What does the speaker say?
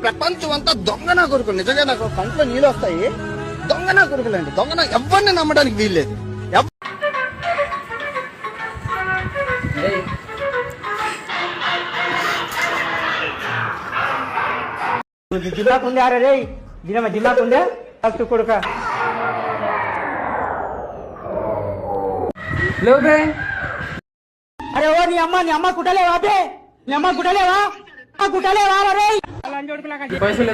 ప్రపంచం అంతా దొంగ నా కొడుకులు. నిజంగా నాకు కంట్లో నీళ్ళు వస్తాయి. దొంగ నా కొడుకులండి. దొంగ నా ఎవరిని నమ్మడానికి వీల్లేదు. దిమాకుందే అరే రే దిమాకుందే ఫస్ట్ కొడుక లేవుబే. అరే ఓ నీ అమ్మ కుట్టలేవా బే? నీ అమ్మ కుట్టలేవా? కుట్టలేవా రే? పైసలు